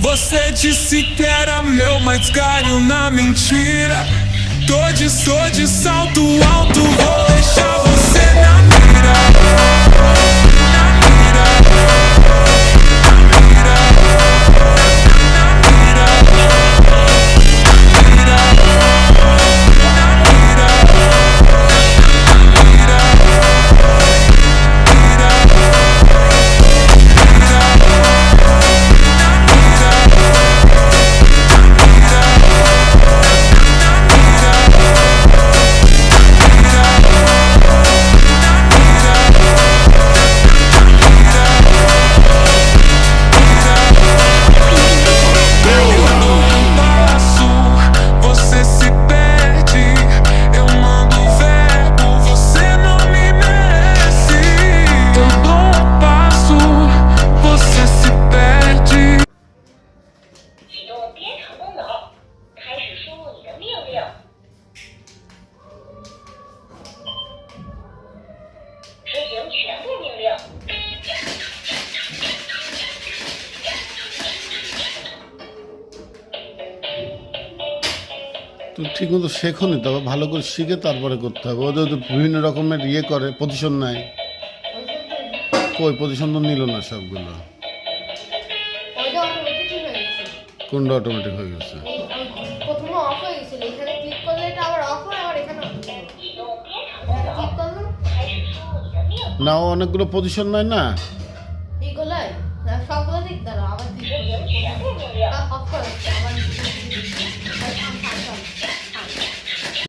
Você disse que era meu, mas caiu na mentira. Tô de salto alto, vou deixar você na mira. Na mira. Na mira. Na mira. তো ঠিক মতো শেখো নি, তবে ভালো করে শিখে তারপরে করতে হবে। ওদের তো বিভিন্ন রকমের ইয়ে করে, পজিশন নেয়। কই পজিশন তো নিল না সবগুলো। কোনটা অটোমেটিক হয়ে গেছে? না, অনেকগুলো পজিশন নেয় না।